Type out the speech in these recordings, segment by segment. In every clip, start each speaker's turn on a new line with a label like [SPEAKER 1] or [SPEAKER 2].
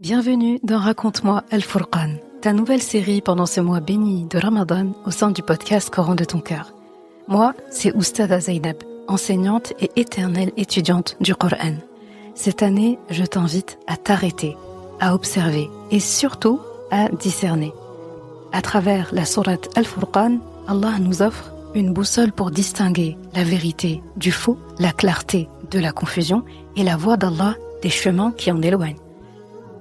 [SPEAKER 1] Bienvenue dans Raconte-moi Al-Furqan, ta nouvelle série pendant ce mois béni de Ramadan au sein du podcast Coran de ton cœur. Moi, c'est Oustada Zainab, enseignante et éternelle étudiante du Coran. Cette année, je t'invite à t'arrêter, à observer et surtout à discerner. À travers la sourate Al-Furqan, Allah nous offre une boussole pour distinguer la vérité du faux, la clarté de la confusion et la voie d'Allah des chemins qui en éloignent.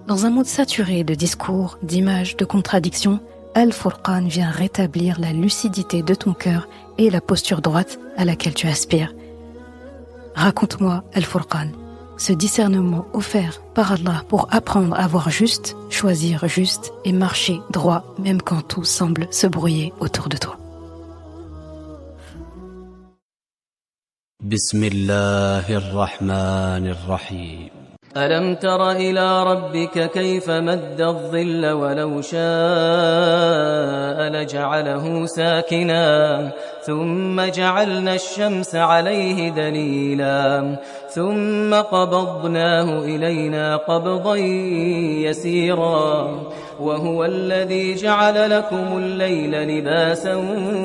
[SPEAKER 1] Dans un monde saturé de discours, d'images, de contradictions, Al-Furqan vient rétablir la lucidité de ton cœur et la posture droite à laquelle tu aspires. Raconte-moi Al-Furqan, ce discernement offert par Allah pour apprendre à voir juste, choisir juste et marcher droit même quand tout semble se brouiller autour de toi.
[SPEAKER 2] Bismillahirrahmanirrahim. ألم تر إلى ربك كيف مد الظل ولو شاء لجعله ساكنا ثم جعلنا الشمس عليه دليلا ثم قبضناه إلينا قبضا يسيرا وهو الذي جعل لكم الليل لباسا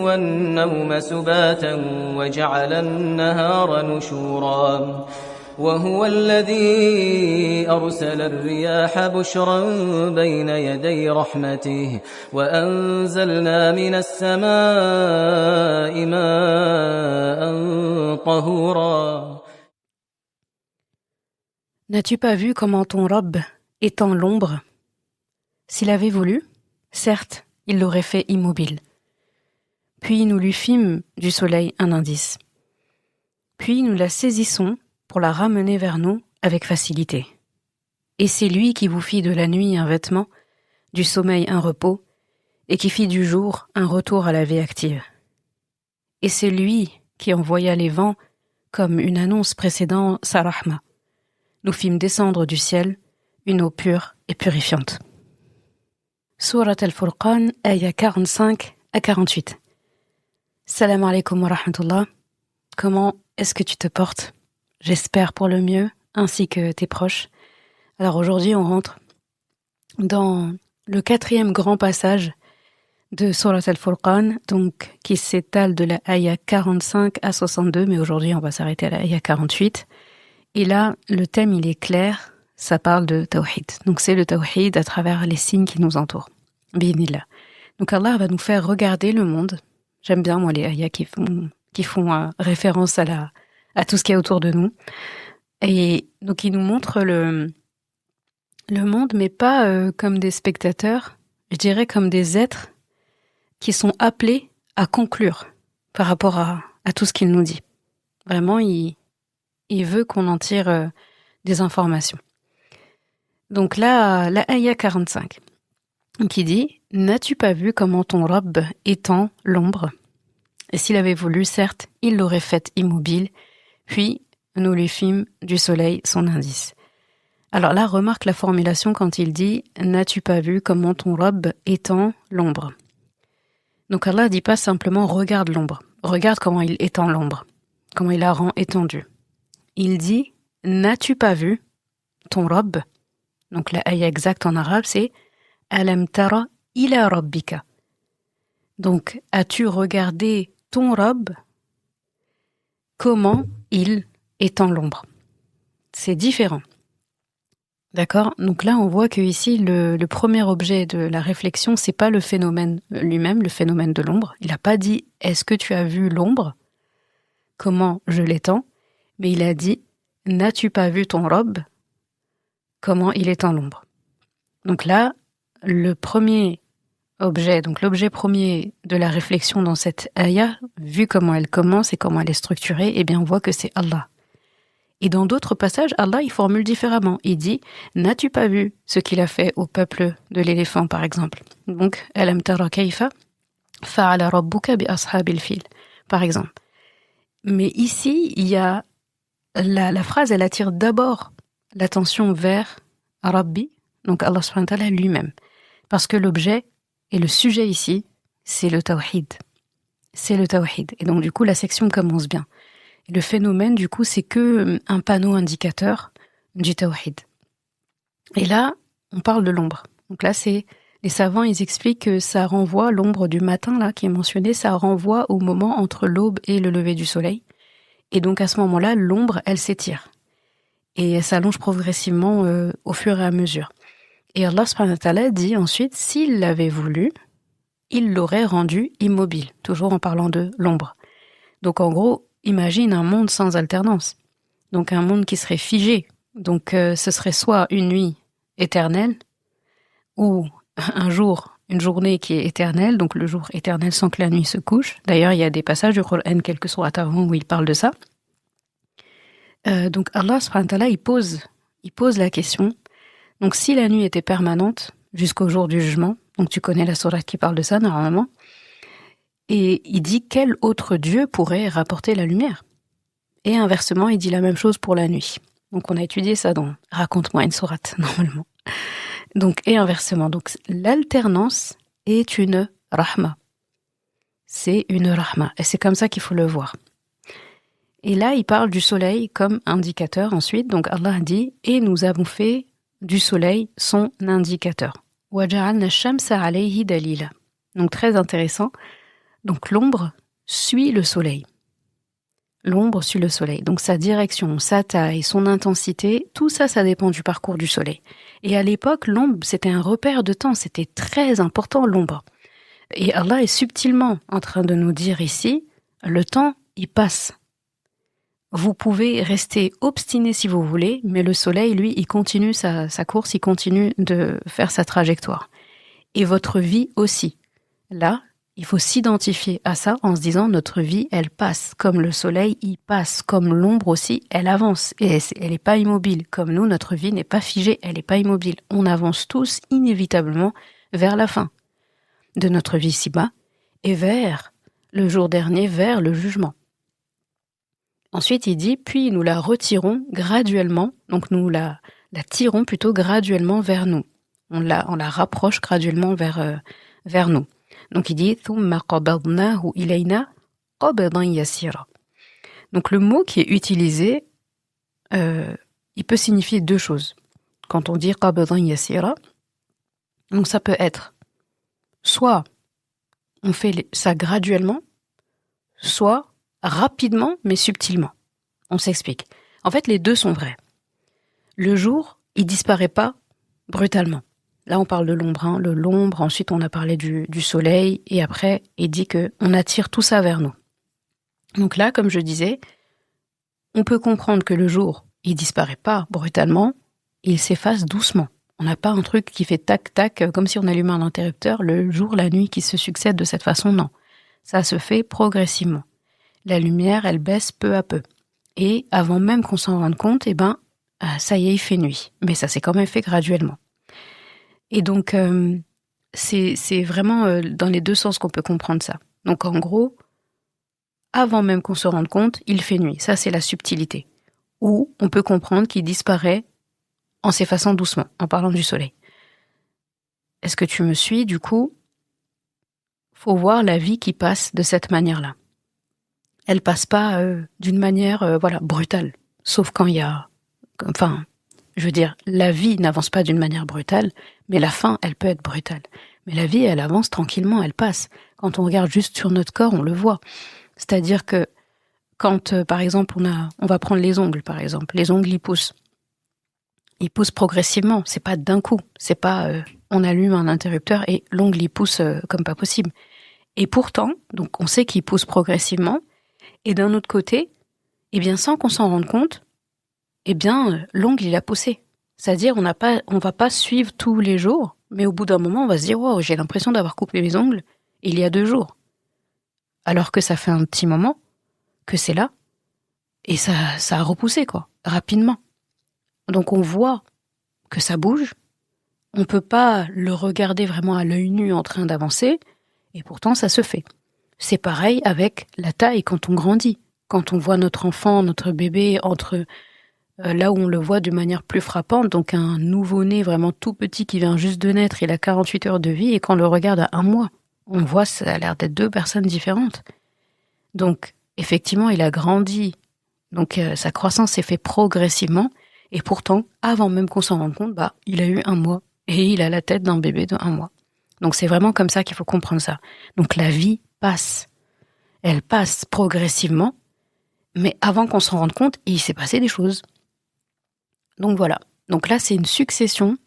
[SPEAKER 2] والنوم سباتا وجعل النهار نشورا وهو الذي أرسل الرياح بشرا بين يدي رحمته وأنزلنا من السماء ماء طهورا.
[SPEAKER 1] N'as-tu pas vu comment ton Rabb étend l'ombre? S'il avait voulu, certes, il l'aurait fait immobile. Puis nous lui fîmes du soleil un indice. Puis nous la saisissons pour la ramener vers nous avec facilité. Et c'est lui qui vous fit de la nuit un vêtement, du sommeil un repos, et qui fit du jour un retour à la vie active. Et c'est lui qui envoya les vents comme une annonce précédant sa rahma. Nous fîmes descendre du ciel une eau pure et purifiante. Surat Al-Furqan, ayah 45 à 48. Salam alaikum wa rahmatullah. Comment est-ce que tu te portes? J'espère pour le mieux, ainsi que tes proches. Alors aujourd'hui, on rentre dans le 4e grand passage de Surat Al-Furqan, donc qui s'étale de la ayah 45 à 62, mais aujourd'hui on va s'arrêter à la ayah 48. Et là, le thème il est clair, ça parle de Tawhid. Donc c'est le Tawhid à travers les signes qui nous entourent. Bi'idhnillah. Donc Allah va nous faire regarder le monde. J'aime bien moi les ayahs qui font référence à tout ce qui est autour de nous. Et donc, il nous montre le monde, mais pas comme des spectateurs, je dirais comme des êtres qui sont appelés à conclure par rapport à tout ce qu'il nous dit. Vraiment, il veut qu'on en tire des informations. Donc là, la ayah 45, qui dit « N'as-tu pas vu comment ton Rabb étend l'ombre ? Et s'il avait voulu, certes, il l'aurait faite immobile. Puis, nous lui fîmes du soleil son indice. » Alors là, remarque la formulation quand il dit « N'as-tu pas vu comment ton Rabb étend l'ombre ?» Donc Allah ne dit pas simplement « Regarde l'ombre ». Regarde comment il étend l'ombre, comment il la rend étendue. Il dit « N'as-tu pas vu ton Rabb ?» Donc la ayah exacte en arabe, c'est « Alam tara ila rabbika ». Donc, as-tu regardé ton Rabb? Comment il étend l'ombre. C'est différent. D'accord? Donc là, on voit que ici, le premier objet de la réflexion, c'est pas le phénomène lui-même, le phénomène de l'ombre. Il n'a pas dit « Est-ce que tu as vu l'ombre? Comment je l'étends ?» Mais il a dit « N'as-tu pas vu ton Rabb? Comment il étend l'ombre ?» Donc là, le premier objet, donc l'objet premier de la réflexion dans cette ayah, vu comment elle commence et comment elle est structurée, eh bien on voit que c'est Allah. Et dans d'autres passages, Allah il formule différemment. Il dit « N'as-tu pas vu ce qu'il a fait au peuple de l'éléphant, par exemple ?» Donc « Alam tara kayfa fa'ala rabbuka bi ashabil fil » par exemple. Mais ici, il y a la phrase, elle attire d'abord l'attention vers Rabbi, donc Allah subhanahu wa ta'ala lui-même. Parce que l'objet et le sujet ici, c'est le tawhid. C'est le tawhid. Et donc, du coup, la section commence bien. Et le phénomène, du coup, c'est que un panneau indicateur du tawhid. Et là, on parle de l'ombre. Donc là, les savants, ils expliquent que ça renvoie, l'ombre du matin, là, qui est mentionnée, ça renvoie au moment entre l'aube et le lever du soleil. Et donc, à ce moment-là, l'ombre, elle s'étire. Et elle s'allonge progressivement au fur et à mesure. Et Allah subhanahu wa ta'ala dit ensuite, s'il l'avait voulu, il l'aurait rendu immobile, toujours en parlant de l'ombre. Donc en gros, imagine un monde sans alternance. Donc un monde qui serait figé. Donc ce serait soit une nuit éternelle, ou un jour, une journée qui est éternelle, donc le jour éternel sans que la nuit se couche. D'ailleurs, il y a des passages du Coran, quelques sourates avant, où il parle de ça. Donc Allah subhanahu wa ta'ala, il pose la question. Donc si la nuit était permanente jusqu'au jour du jugement, donc tu connais la sourate qui parle de ça normalement, et il dit quel autre Dieu pourrait rapporter la lumière? Et inversement, il dit la même chose pour la nuit. Donc on a étudié ça dans Raconte-moi une sourate normalement. Donc et inversement, donc l'alternance est une rahma. C'est une rahma et c'est comme ça qu'il faut le voir. Et là, il parle du soleil comme indicateur ensuite. Donc Allah dit et nous avons fait du soleil son indicateur. وَجَعَلْنَا الشَّمْسَ عَلَيْهِ دَلِيلًا. Donc très intéressant. Donc l'ombre suit le soleil. L'ombre suit le soleil. Donc sa direction, sa taille, son intensité, tout ça, ça dépend du parcours du soleil. Et à l'époque, l'ombre, c'était un repère de temps. C'était très important, l'ombre. Et Allah est subtilement en train de nous dire ici, le temps, il passe. Vous pouvez rester obstiné si vous voulez, mais le soleil, lui, il continue sa course, il continue de faire sa trajectoire. Et votre vie aussi. Là, il faut s'identifier à ça en se disant notre vie, elle passe. Comme le soleil, il passe. Comme l'ombre aussi, elle avance. Et elle n'est pas immobile. Comme nous, notre vie n'est pas figée, elle n'est pas immobile. On avance tous inévitablement vers la fin de notre vie ici-bas et vers le jour dernier, vers le jugement. Ensuite, il dit, puis nous la retirons graduellement, donc nous la tirons plutôt graduellement vers nous. On la rapproche graduellement vers nous. Donc il dit, ثُمَّ قَبَضْنَاهُ إِلَيْنَا قَبْضًا يَسِيرًا. Donc le mot qui est utilisé, il peut signifier deux choses. Quand on dit قَبْضًا يَسِيرًا, donc ça peut être, soit on fait ça graduellement, soit rapidement, mais subtilement. On s'explique. En fait, les deux sont vrais. Le jour, il disparaît pas brutalement. Là, on parle de l'ombre, hein, l'ombre. Ensuite, on a parlé du soleil. Et après, il dit qu'on attire tout ça vers nous. Donc là, comme je disais, on peut comprendre que le jour, il disparaît pas brutalement. Il s'efface doucement. On n'a pas un truc qui fait tac-tac, comme si on allumait un interrupteur, le jour, la nuit qui se succèdent de cette façon. Non. Ça se fait progressivement. La lumière, elle baisse peu à peu. Et avant même qu'on s'en rende compte, ça y est, il fait nuit. Mais ça s'est quand même fait graduellement. Et donc, c'est vraiment dans les deux sens qu'on peut comprendre ça. Donc en gros, avant même qu'on se rende compte, il fait nuit. Ça, c'est la subtilité. Ou on peut comprendre qu'il disparaît en s'effaçant doucement, en parlant du soleil. Est-ce que tu me suis? Du coup, faut voir la vie qui passe de cette manière-là. Elle passe pas d'une manière brutale, sauf quand il y a... Enfin, je veux dire, la vie n'avance pas d'une manière brutale, mais la fin, elle peut être brutale. Mais la vie, elle avance tranquillement, elle passe. Quand on regarde juste sur notre corps, on le voit. C'est-à-dire que quand, par exemple, on va prendre les ongles, par exemple. Les ongles, ils poussent. Ils poussent progressivement, c'est pas d'un coup. C'est pas on allume un interrupteur et l'ongle, il pousse comme pas possible. Et pourtant, donc on sait qu'il pousse progressivement, et d'un autre côté, sans qu'on s'en rende compte, l'ongle, il a poussé. C'est-à-dire, on va pas suivre tous les jours, mais au bout d'un moment, on va se dire, wow, j'ai l'impression d'avoir coupé mes ongles il y a 2 jours. Alors que ça fait un petit moment que c'est là, et ça a repoussé, rapidement. Donc on voit que ça bouge, on peut pas le regarder vraiment à l'œil nu en train d'avancer, et pourtant ça se fait. C'est pareil avec la taille quand on grandit. Quand on voit notre enfant, notre bébé, là où on le voit de manière plus frappante, donc un nouveau-né vraiment tout petit qui vient juste de naître, il a 48 heures de vie, et quand on le regarde à 1 mois, on voit ça a l'air d'être 2 personnes différentes. Donc, effectivement, il a grandi. Donc, sa croissance s'est faite progressivement, et pourtant, avant même qu'on s'en rende compte, il a eu 1 mois et il a la tête d'un bébé de 1 mois. Donc c'est vraiment comme ça qu'il faut comprendre ça. Donc la vie passe. Elle passe progressivement, mais avant qu'on s'en rende compte, il s'est passé des choses. Donc voilà. Donc là, c'est une succession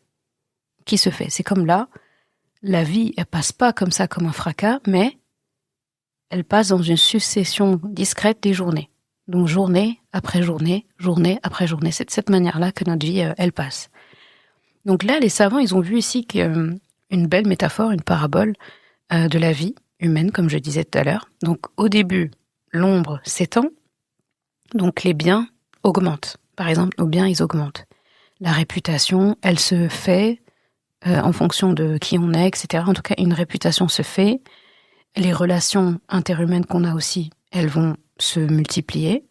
[SPEAKER 1] qui se fait. C'est comme là, la vie, elle passe pas comme ça, comme un fracas, mais elle passe dans une succession discrète des journées. Donc journée après journée, journée après journée. C'est de cette manière-là que notre vie, elle passe. Donc là, les savants, ils ont vu ici une belle métaphore, une parabole de la vie humaine, comme je disais tout à l'heure. Donc au début, l'ombre s'étend, donc les biens augmentent. Par exemple, nos biens, ils augmentent. La réputation, elle se fait en fonction de qui on est, etc. En tout cas, une réputation se fait. Les relations interhumaines qu'on a aussi, elles vont se multiplier.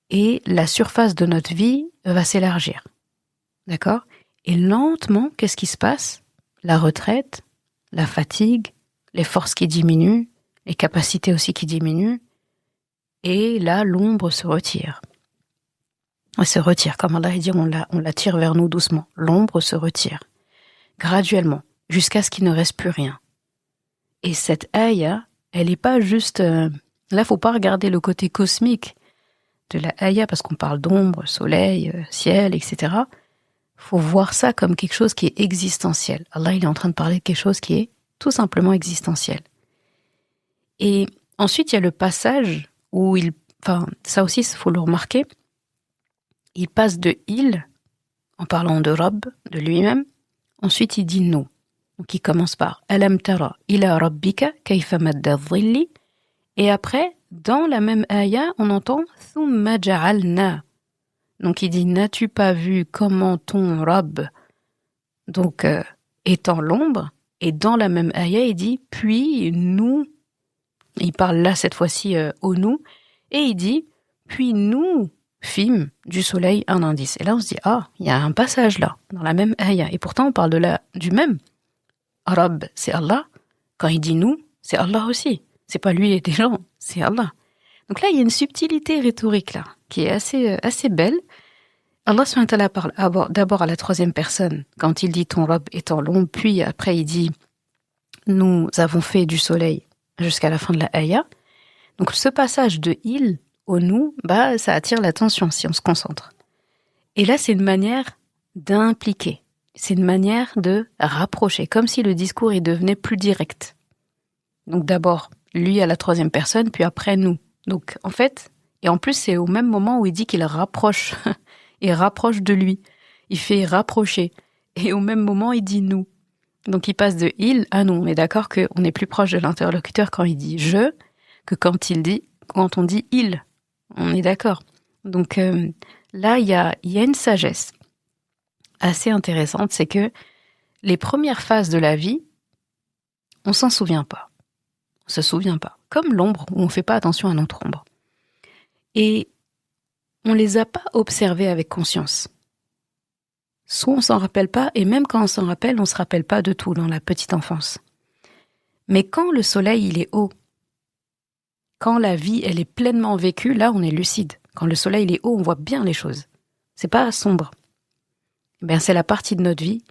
[SPEAKER 1] Et la surface de notre vie va s'élargir. D'accord ? Et lentement, qu'est-ce qui se passe ? La retraite, la fatigue, les forces qui diminuent, les capacités aussi qui diminuent. Et là, l'ombre se retire. Elle se retire, comme Allah dit, on la tire vers nous doucement. L'ombre se retire, graduellement, jusqu'à ce qu'il ne reste plus rien. Et cette ayah, elle n'est pas juste... là, faut pas regarder le côté cosmique de la ayah, parce qu'on parle d'ombre, soleil, ciel, etc. Faut voir ça comme quelque chose qui est existentiel. Allah, il est en train de parler de quelque chose qui est tout simplement existentiel. Et ensuite, il y a le passage où ça aussi, il faut le remarquer, il passe de il, en parlant de Rabb, de lui-même, ensuite il dit nous. Donc il commence par Alam tara ila rabbika kayfa madda dhilli, et après, dans la même ayah, on entend Thumma ja'alna. Donc il dit n'as-tu pas vu comment ton Rabb donc étend l'ombre, et dans la même ayah, il dit puis nous. Il parle là cette fois-ci au nous, et il dit puis nous fîmes du soleil un indice. Et là on se dit il y a un passage là dans la même ayah, et pourtant on parle du même. Rabb, c'est Allah. Quand il dit nous, c'est Allah aussi. C'est pas lui et des gens, c'est Allah. Donc là il y a une subtilité rhétorique là qui est assez belle. Allah subhanahu wa ta'ala parle d'abord à la troisième personne quand il dit ton Rabb étant long, puis après il dit nous avons fait du soleil jusqu'à la fin de la ayah. Donc ce passage de il au nous, ça attire l'attention si on se concentre. Et là c'est une manière d'impliquer, c'est une manière de rapprocher, comme si le discours il devenait plus direct. Donc d'abord lui à la troisième personne, puis après nous. Donc en fait, et en plus c'est au même moment où il dit qu'il rapproche, il rapproche de lui, il fait rapprocher, et au même moment il dit nous. Donc il passe de il à nous. On est d'accord qu'on est plus proche de l'interlocuteur quand il dit je que quand on dit il. On est d'accord. Donc là il y a une sagesse assez intéressante, c'est que les premières phases de la vie, on s'en souvient pas. On se souvient pas. Comme l'ombre où on fait pas attention à notre ombre. Et on les a pas observées avec conscience. Soit on s'en rappelle pas, et même quand on s'en rappelle, on se rappelle pas de tout dans la petite enfance. Mais quand le soleil, il est haut, quand la vie, elle est pleinement vécue, là, on est lucide. Quand le soleil, il est haut, on voit bien les choses. C'est pas sombre. C'est la partie de notre vie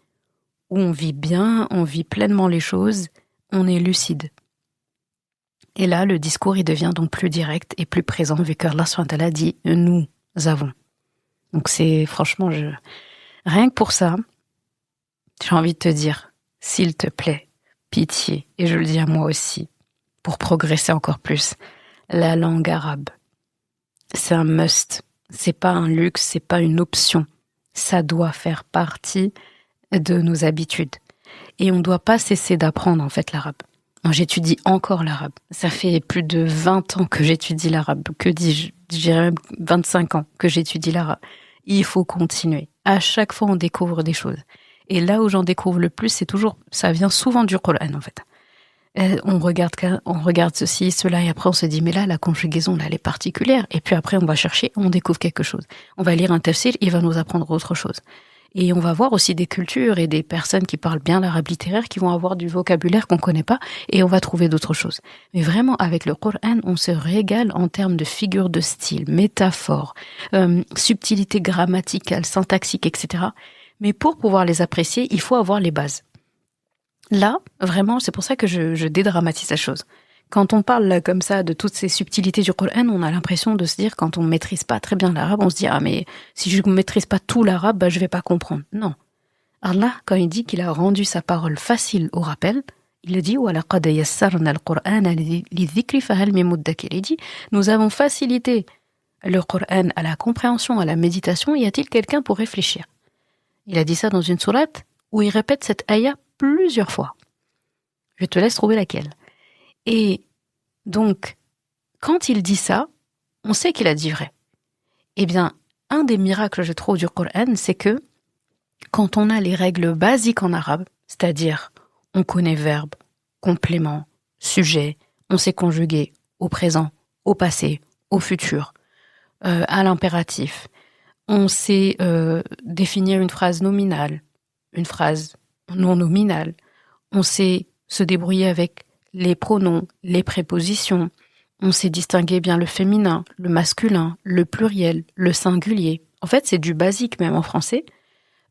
[SPEAKER 1] où on vit bien, on vit pleinement les choses, on est lucide. Et là, le discours, il devient donc plus direct et plus présent, vu qu'Allah subhanahu wa ta'ala dit « nous avons ». Donc c'est, franchement, rien que pour ça, j'ai envie de te dire, s'il te plaît, pitié, et je le dis à moi aussi, pour progresser encore plus, la langue arabe, c'est un must, c'est pas un luxe, c'est pas une option, ça doit faire partie de nos habitudes. Et on ne doit pas cesser d'apprendre en fait l'arabe. Moi, j'étudie encore l'arabe. Ça fait plus de 20 ans que j'étudie l'arabe, que dis-je, je dirais même 25 ans que j'étudie l'arabe. Il faut continuer. À chaque fois, on découvre des choses. Et là où j'en découvre le plus, ça vient souvent du Coran, en fait. On regarde ceci, cela, et après on se dit, mais là, la conjugaison, là, elle est particulière. Et puis après, on va chercher, on découvre quelque chose. On va lire un tafsir, il va nous apprendre autre chose. Et on va voir aussi des cultures et des personnes qui parlent bien l'arabe littéraire, qui vont avoir du vocabulaire qu'on connaît pas, et on va trouver d'autres choses. Mais vraiment, avec le Coran, on se régale en termes de figures de style, métaphores, subtilité grammaticale, syntaxique, etc. Mais pour pouvoir les apprécier, il faut avoir les bases. Là, vraiment, c'est pour ça que je dédramatise la chose. Quand on parle là, comme ça de toutes ces subtilités du Coran, on a l'impression de se dire, quand on ne maîtrise pas très bien l'arabe, on se dit « Ah, mais si je ne maîtrise pas tout l'arabe, je ne vais pas comprendre. » Non. Allah, quand il dit qu'il a rendu sa parole facile au rappel, il dit « وَلَقَدْ يَسَّرْنَا الْقُرْآنَ لِلذِّكْرِ فَهَلْ مِن مُدَّكِرٍ » Il dit « Nous avons facilité le Coran à la compréhension, à la méditation, y a-t-il quelqu'un pour réfléchir ?» Il a dit ça dans une sourate où il répète cette ayah plusieurs fois. Je te laisse trouver laquelle. Et donc, quand il dit ça, on sait qu'il a dit vrai. Eh bien, un des miracles, je trouve, du Coran, c'est que quand on a les règles basiques en arabe, c'est-à-dire on connaît verbe, complément, sujet, on sait conjuguer au présent, au passé, au futur, à l'impératif, on sait définir une phrase nominale, une phrase non nominale, on sait se débrouiller avec les pronoms, les prépositions, on sait distinguer bien le féminin, le masculin, le pluriel, le singulier. En fait, c'est du basique même en français.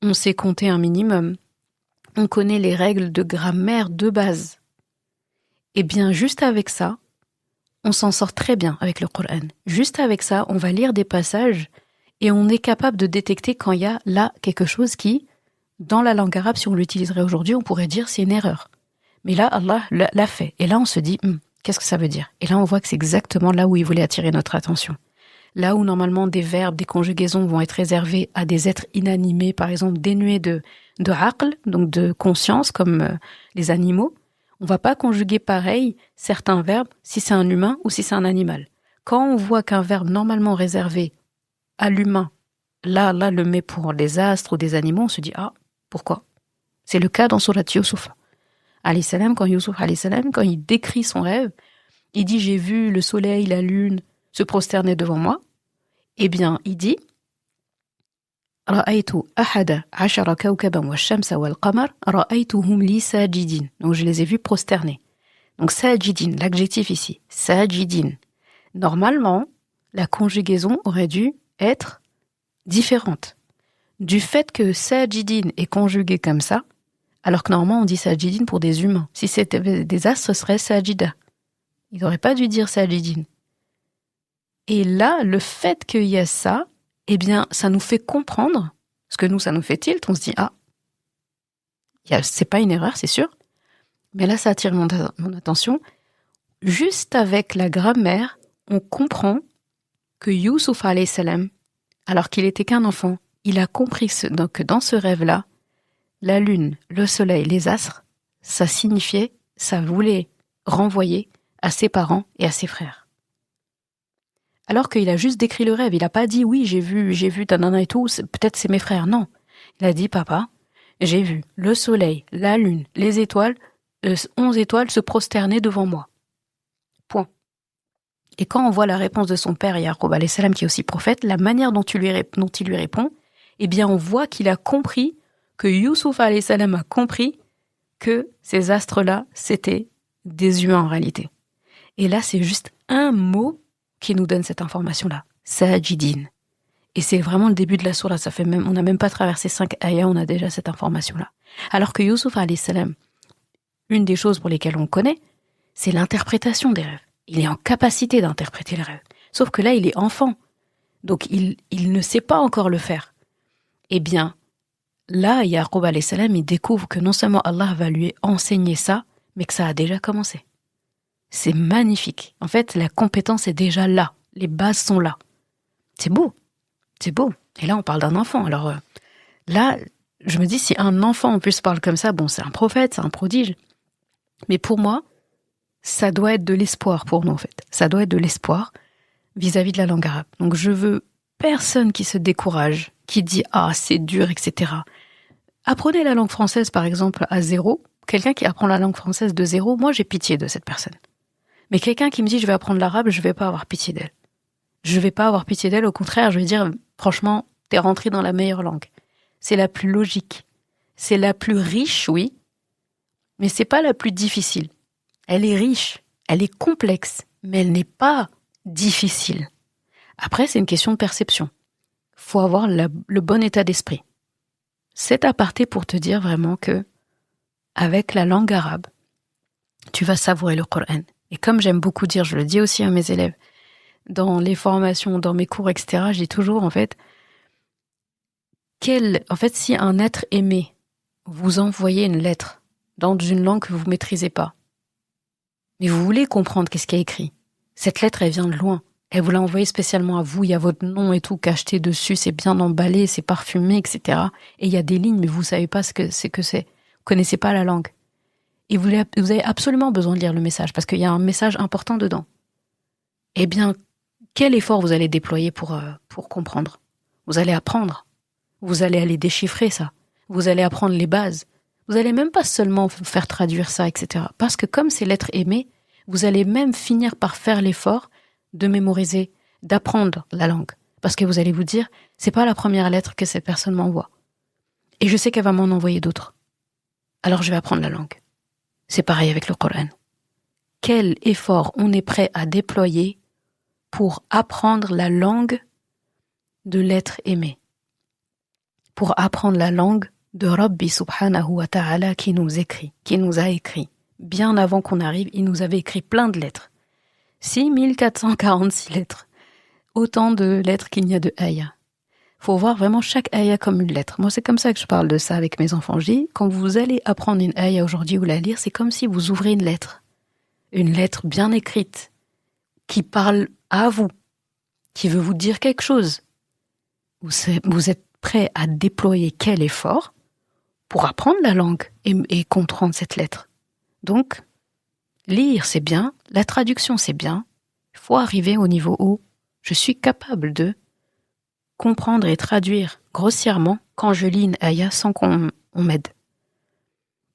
[SPEAKER 1] On sait compter un minimum. On connaît les règles de grammaire de base. Et bien, juste avec ça, on s'en sort très bien avec le Coran. Juste avec ça, on va lire des passages et on est capable de détecter quand il y a là quelque chose qui, dans la langue arabe, si on l'utiliserait aujourd'hui, on pourrait dire c'est une erreur. Mais là, Allah l'a fait. Et là, on se dit, qu'est-ce que ça veut dire? Et là, on voit que c'est exactement là où il voulait attirer notre attention. Là où, normalement, des verbes, des conjugaisons vont être réservés à des êtres inanimés, par exemple, dénués de aql, donc de conscience, comme les animaux, on va pas conjuguer pareil certains verbes si c'est un humain ou si c'est un animal. Quand on voit qu'un verbe normalement réservé à l'humain, là, le met pour les astres ou des animaux, on se dit, pourquoi? C'est le cas dans Surat Yusuf. Quand Yusuf, quand il décrit son rêve, il dit « J'ai vu le soleil, la lune se prosterner devant moi ». Eh bien, il dit « Ra'aytu ahada ashara kawkaban wa shamsa wal qamar ra'aytuhum li sajidin ». Donc, je les ai vus prosterner. Donc, sajidin, l'adjectif ici, sajidin. Normalement, la conjugaison aurait dû être différente. Du fait que sajidin est conjugué comme ça, alors que normalement on dit sajidin pour des humains. Si c'était des astres, ce serait sajida. Il n'aurait pas dû dire sajidin. Et là, le fait qu'il y a ça, eh bien, ça nous fait comprendre, parce que nous, ça nous fait tilt, on se dit, c'est pas une erreur, c'est sûr, mais là, ça attire mon attention. Juste avec la grammaire, on comprend que Youssouf alayhi salam, alors qu'il était qu'un enfant, il a compris que dans ce rêve-là, la lune, le soleil, les astres, ça signifiait, ça voulait renvoyer à ses parents et à ses frères. Alors qu'il a juste décrit le rêve, il n'a pas dit oui, j'ai vu tanana et tout, peut-être c'est mes frères, non. Il a dit papa, j'ai vu le soleil, la lune, les étoiles, 11 étoiles se prosterner devant moi. Point. Et quand on voit la réponse de son père, Yaqub alayhi salam, qui est aussi prophète, la manière dont il lui répond, eh bien on voit qu'il a compris que Youssouf alayhi salam a compris que ces astres-là, c'était des humains en réalité. Et là, c'est juste un mot qui nous donne cette information-là. Sajidin. Et c'est vraiment le début de la sourate. On n'a même pas traversé 5 ayahs, on a déjà cette information-là. Alors que Youssouf alayhi salam, une des choses pour lesquelles on connaît, c'est l'interprétation des rêves. Il est en capacité d'interpréter les rêves. Sauf que là, il est enfant. Donc, il ne sait pas encore le faire. Eh bien, là, Yaqub alayhi salam, il découvre que non seulement Allah va lui enseigner ça, mais que ça a déjà commencé. C'est magnifique. En fait, la compétence est déjà là. Les bases sont là. C'est beau. C'est beau. Et là, on parle d'un enfant. Alors là, je me dis, si un enfant en plus parle comme ça, bon, c'est un prophète, c'est un prodige. Mais pour moi, ça doit être de l'espoir pour nous, en fait. Ça doit être de l'espoir vis-à-vis de la langue arabe. Donc, je veux personne qui se décourage, qui dit « Ah, c'est dur, etc. » Apprenez la langue française, par exemple, à 0. Quelqu'un qui apprend la langue française de 0, moi, j'ai pitié de cette personne. Mais quelqu'un qui me dit « Je vais apprendre l'arabe », je vais pas avoir pitié d'elle. Je vais pas avoir pitié d'elle, au contraire, je vais dire « Franchement, t'es rentré dans la meilleure langue. » C'est la plus logique. C'est la plus riche, oui, mais c'est pas la plus difficile. Elle est riche, elle est complexe, mais elle n'est pas difficile. Après, c'est une question de perception. Faut avoir le bon état d'esprit. cet aparté pour te dire vraiment que avec la langue arabe, tu vas savourer le Coran. Et comme j'aime beaucoup dire, je le dis aussi à mes élèves, dans les formations, dans mes cours, etc., je dis toujours, en fait, si un être aimé vous envoyez une lettre dans une langue que vous ne maîtrisez pas, mais vous voulez comprendre qu'est-ce qu'il y a écrit, cette lettre, elle vient de loin. Elle vous l'a envoyée spécialement à vous, il y a votre nom et tout cacheté dessus, c'est bien emballé, c'est parfumé, etc. Et il y a des lignes, mais vous ne savez pas ce que c'est. Vous connaissez pas la langue. Et vous avez absolument besoin de lire le message, parce qu'il y a un message important dedans. Eh bien, quel effort vous allez déployer pour comprendre? Vous allez apprendre. Vous allez aller déchiffrer ça. Vous allez apprendre les bases. Vous allez même pas seulement faire traduire ça, etc. Parce que comme c'est l'être aimé, vous allez même finir par faire l'effort de mémoriser, d'apprendre la langue. Parce que vous allez vous dire, c'est pas la première lettre que cette personne m'envoie. Et je sais qu'elle va m'en envoyer d'autres. Alors je vais apprendre la langue. C'est pareil avec le Coran. Quel effort on est prêt à déployer pour apprendre la langue de l'être aimé, pour apprendre la langue de Rabbi subhanahu wa ta'ala qui nous a écrit. Bien avant qu'on arrive, il nous avait écrit plein de lettres. 6446 lettres. Autant de lettres qu'il n'y a de ayah. Faut voir vraiment chaque ayah comme une lettre. Moi, c'est comme ça que je parle de ça avec mes enfants. Je dis, quand vous allez apprendre une ayah aujourd'hui ou la lire, c'est comme si vous ouvrez une lettre. Une lettre bien écrite, qui parle à vous, qui veut vous dire quelque chose. Vous êtes prêt à déployer quel effort pour apprendre la langue et comprendre cette lettre. Donc, lire, c'est bien, la traduction, c'est bien. Il faut arriver au niveau où je suis capable de comprendre et traduire grossièrement quand je lis une ayah sans qu'on m'aide.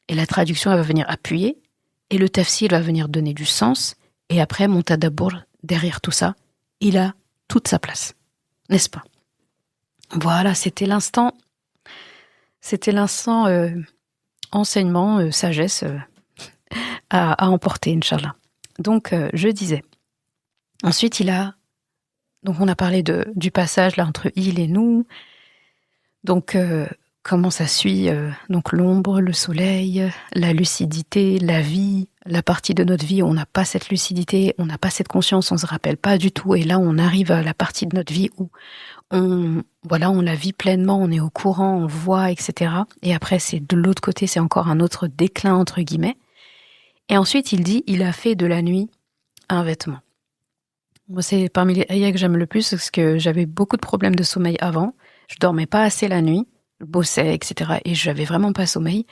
[SPEAKER 1] Et la traduction, elle va venir appuyer, et le tafsir va venir donner du sens, et après, mon tadabour, derrière tout ça, il a toute sa place. N'est-ce pas? Voilà, c'était l'instant enseignement, sagesse à emporter, Inch'Allah. Donc, je disais. Ensuite, donc on a parlé du passage là entre il et nous. Donc, comment ça suit donc l'ombre, le soleil, la lucidité, la vie, la partie de notre vie où on n'a pas cette lucidité, on n'a pas cette conscience, on se rappelle pas du tout. Et là, on arrive à la partie de notre vie où on la vit pleinement, on est au courant, on voit, etc. Et après, c'est de l'autre côté, c'est encore un autre déclin entre guillemets. Et ensuite, il dit, il a fait de la nuit un vêtement. Moi, c'est parmi les ayats que j'aime le plus parce que j'avais beaucoup de problèmes de sommeil avant. Je dormais pas assez la nuit, je bossais, etc. Et j'avais vraiment pas sommeil.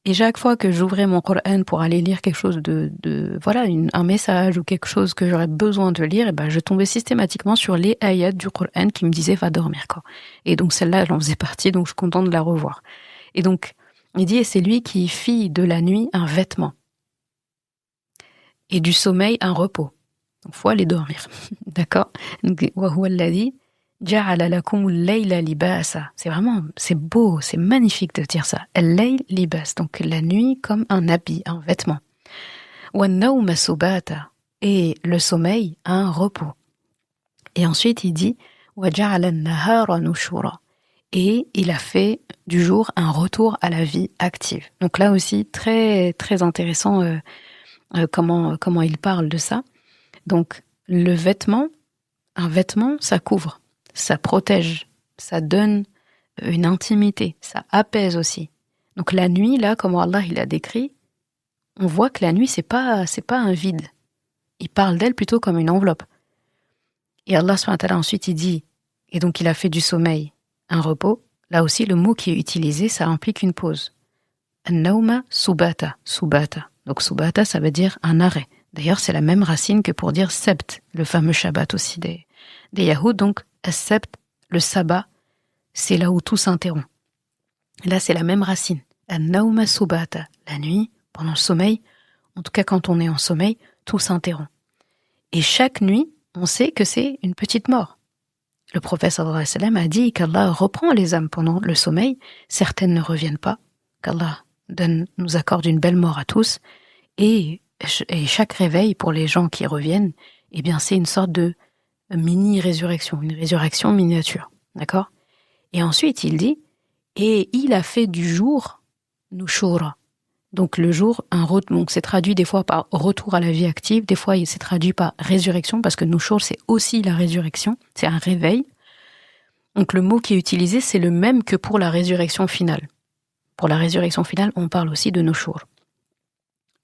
[SPEAKER 1] Et chaque fois que j'ouvrais mon Coran pour aller lire quelque chose un message ou quelque chose que j'aurais besoin de lire, et ben, je tombais systématiquement sur les ayats du Coran qui me disaient va dormir, quoi. Et donc celle-là, elle en faisait partie, donc je suis contente de la revoir. Et donc, il dit, et c'est lui qui fit de la nuit un vêtement. Et du sommeil, un repos. Donc, faut aller dormir. D'accord? Donc, wa huwa alladhi ja'ala lakum al-layla libasa. C'est beau, c'est magnifique de dire ça. Al-layl libas. Donc, la nuit comme un habit, un vêtement. Wa an-nawma subata. Et le sommeil, un repos. Et ensuite, il dit, wa ja'ala an-nahara nushura. Et il a fait du jour un retour à la vie active. Donc là aussi, très, très intéressant, comment il parle de ça. Donc, un vêtement, ça couvre, ça protège, ça donne une intimité, ça apaise aussi. Donc, la nuit, là, comme Allah il a décrit, on voit que la nuit, c'est pas un vide. Il parle d'elle plutôt comme une enveloppe. Et Allah subhanahu wa ta'ala, ensuite, il dit, et donc il a fait du sommeil un repos. Là aussi, le mot qui est utilisé, ça implique une pause. An-nawma subata. Donc, subata, ça veut dire un arrêt. D'ailleurs, c'est la même racine que pour dire sept, le fameux Shabbat aussi des Yahoud. Donc, sept, le sabbat, c'est là où tout s'interrompt. Là, c'est la même racine. An-nawma subata. La nuit, pendant le sommeil, en tout cas quand on est en sommeil, tout s'interrompt. Et chaque nuit, on sait que c'est une petite mort. Le prophète sallallahu alayhi wa sallam a dit qu'Allah reprend les âmes pendant le sommeil. Certaines ne reviennent pas. Qu'Allah nous accorde une belle mort à tous. Et chaque réveil, pour les gens qui reviennent, eh bien, c'est une sorte de mini-résurrection, une résurrection miniature. D'accord? Et ensuite, il dit, Et il a fait du jour nushura. Donc le jour, donc c'est traduit des fois par retour à la vie active, des fois c'est traduit par résurrection, parce que nushur c'est aussi la résurrection, c'est un réveil. Donc le mot qui est utilisé, c'est le même que pour la résurrection finale. Pour la résurrection finale, on parle aussi de nushur.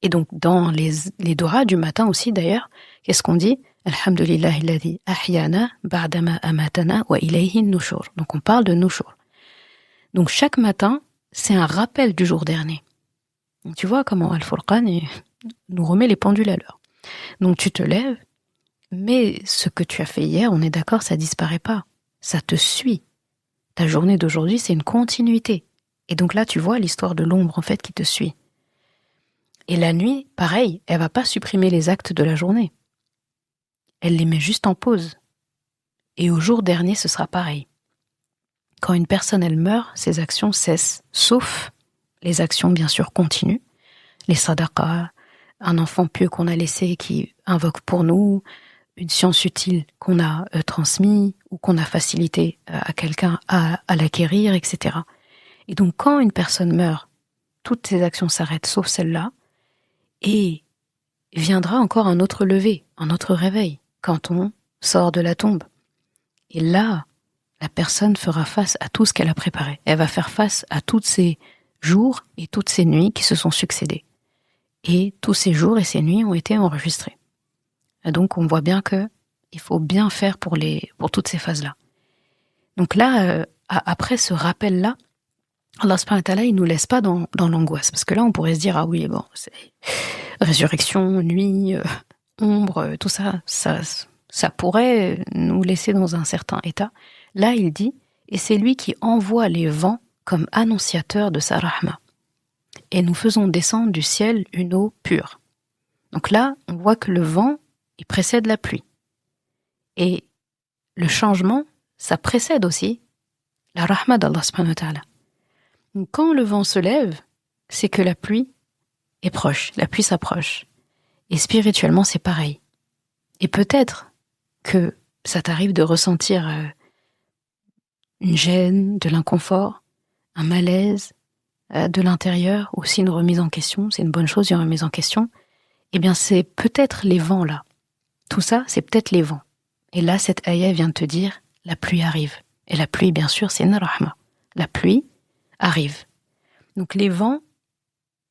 [SPEAKER 1] Et donc dans les dohas du matin aussi d'ailleurs, qu'est-ce qu'on dit? Alhamdulillahi alladhi ahyana ba'dama amatana wa ilayhi nushur. Donc on parle de nushur. Donc chaque matin, c'est un rappel du jour dernier. Donc, tu vois comment Al-Furqan nous remet les pendules à l'heure. Donc tu te lèves, mais ce que tu as fait hier, on est d'accord, ça disparaît pas. Ça te suit. Ta journée d'aujourd'hui, c'est une continuité. Et donc là, tu vois l'histoire de l'ombre en fait qui te suit. Et la nuit, pareil, elle va pas supprimer les actes de la journée. Elle les met juste en pause. Et au jour dernier, ce sera pareil. Quand une personne, elle meurt, ses actions cessent, sauf les actions, bien sûr, continuent. Les sadaqas, un enfant pieux qu'on a laissé qui invoque pour nous, une science utile qu'on a transmise ou qu'on a facilité à quelqu'un à l'acquérir, etc. Et donc, quand une personne meurt, toutes ces actions s'arrêtent, sauf celle-là, et viendra encore un autre lever, un autre réveil, quand on sort de la tombe. Et là, la personne fera face à tout ce qu'elle a préparé. Elle va faire face à tous ces jours et toutes ces nuits qui se sont succédées. Et tous ces jours et ces nuits ont été enregistrés. Et donc, on voit bien que il faut bien faire pour toutes ces phases-là. Donc là, après ce rappel-là, Allah subhanahu wa ta'ala, il nous laisse pas dans l'angoisse. Parce que là, on pourrait se dire, ah oui, bon, c'est résurrection, nuit, ombre, tout ça, ça pourrait nous laisser dans un certain état. Là, il dit, et c'est lui qui envoie les vents comme annonciateurs de sa rahma. Et nous faisons descendre du ciel une eau pure. Donc là, on voit que le vent, il précède la pluie. Et le changement, ça précède aussi la rahma d'Allah subhanahu wa ta'ala. Donc quand le vent se lève, c'est que la pluie est proche, la pluie s'approche. Et spirituellement, c'est pareil. Et peut-être que ça t'arrive de ressentir une gêne, de l'inconfort, un malaise, de l'intérieur, aussi une remise en question, c'est une bonne chose, une remise en question. Eh bien, c'est peut-être les vents là. Tout ça, c'est peut-être les vents. Et là, cette ayah vient de te dire, la pluie arrive. Et la pluie, bien sûr, c'est une rahma. La pluie arrive. Donc les vents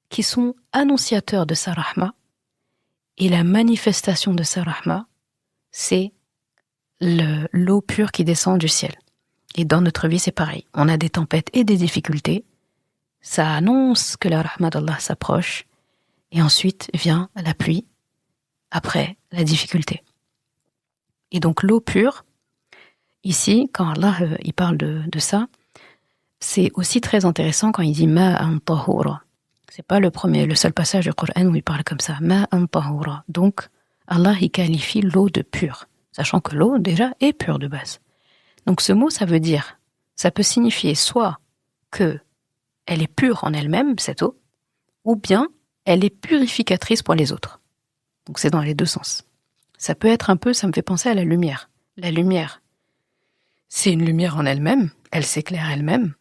[SPEAKER 1] qui sont annonciateurs de sa rahma, et la manifestation de sa rahma, c'est l'eau pure qui descend du ciel. Et dans notre vie, c'est pareil. On a des tempêtes et des difficultés. Ça annonce que la rahma d'Allah s'approche. Et ensuite vient la pluie, après la difficulté. Et donc l'eau pure, ici, quand Allah il parle de ça, c'est aussi très intéressant quand il dit ma'an tahura. C'est pas le seul passage du Coran où il parle comme ça. Ma'an tahura. Donc Allah il qualifie l'eau de pure, sachant que l'eau déjà est pure de base. Donc ce mot, ça peut signifier soit que elle est pure en elle-même, cette eau, ou bien elle est purificatrice pour les autres. Donc c'est dans les deux sens. Ça peut être un peu, ça me fait penser à la lumière. La lumière, c'est une lumière en elle-même, elle s'éclaire elle-même,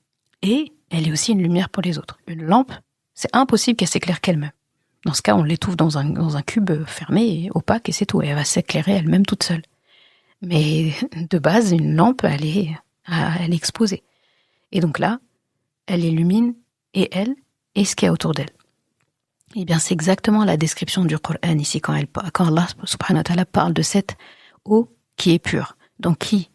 [SPEAKER 1] et elle est aussi une lumière pour les autres. Une lampe, c'est impossible qu'elle s'éclaire qu'elle-même. Dans ce cas, on l'étouffe dans un cube fermé et opaque, et c'est tout, et elle va s'éclairer elle-même toute seule. Mais de base, une lampe, elle est exposée. Et donc là, elle illumine et elle, et ce qu'il y a autour d'elle. Eh bien, c'est exactement la description du Coran ici, quand Allah subhanahu wa ta'ala parle de cette eau qui est pure. Donc, qui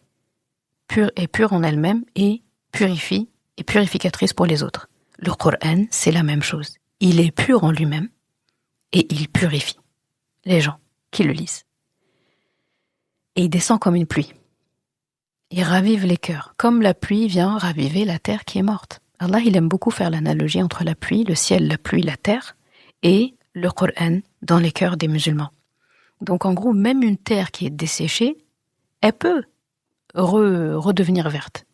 [SPEAKER 1] est pure en elle-même et purifie et purificatrice pour les autres. Le Coran, c'est la même chose. Il est pur en lui-même et il purifie les gens qui le lisent. Et il descend comme une pluie. Il ravive les cœurs, comme la pluie vient raviver la terre qui est morte. Allah, il aime beaucoup faire l'analogie entre la pluie, le ciel, la pluie, la terre, et le Coran dans les cœurs des musulmans. Donc en gros, même une terre qui est desséchée, elle peut redevenir verte.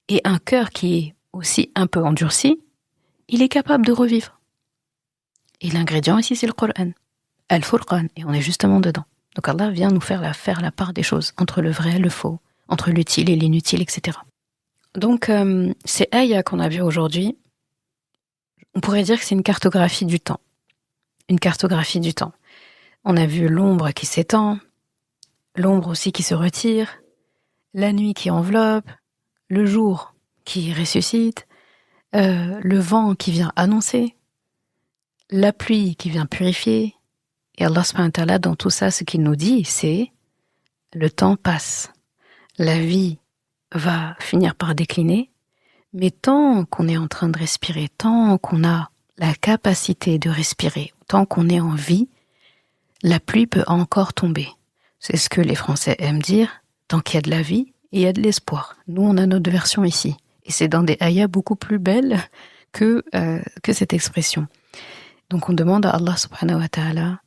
[SPEAKER 1] Et un cœur qui est aussi un peu endurci, il est capable de revivre. Et l'ingrédient ici, c'est le Coran, Al-Furqan, et on est justement dedans. Donc Allah vient nous faire la part des choses, entre le vrai et le faux, entre l'utile et l'inutile, etc. Donc, ces ayats qu'on a vues aujourd'hui, on pourrait dire que c'est une cartographie du temps. Une cartographie du temps. On a vu l'ombre qui s'étend, l'ombre aussi qui se retire, la nuit qui enveloppe, le jour qui ressuscite, le vent qui vient annoncer, la pluie qui vient purifier. Et Allah subhanahu wa ta'ala, dans tout ça, ce qu'il nous dit, c'est le temps passe. La vie va finir par décliner, mais tant qu'on est en train de respirer, tant qu'on a la capacité de respirer, tant qu'on est en vie, la pluie peut encore tomber. C'est ce que les Français aiment dire, tant qu'il y a de la vie, il y a de l'espoir. Nous, on a notre version ici. Et c'est dans des ayats beaucoup plus belles que cette expression. Donc on demande à Allah subhanahu wa ta'ala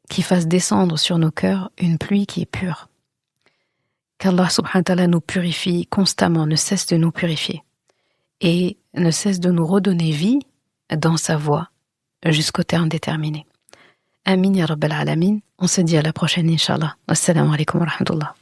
[SPEAKER 1] qu'il fasse descendre sur nos cœurs une pluie qui est pure. Qu'Allah subhanahu wa ta'ala nous purifie constamment, ne cesse de nous purifier. Et ne cesse de nous redonner vie dans sa voie jusqu'au terme déterminé. Amin ya Rabbal Alamin. On se dit à la prochaine, Inch'Allah. Assalamu alaikum wa rahmatullah.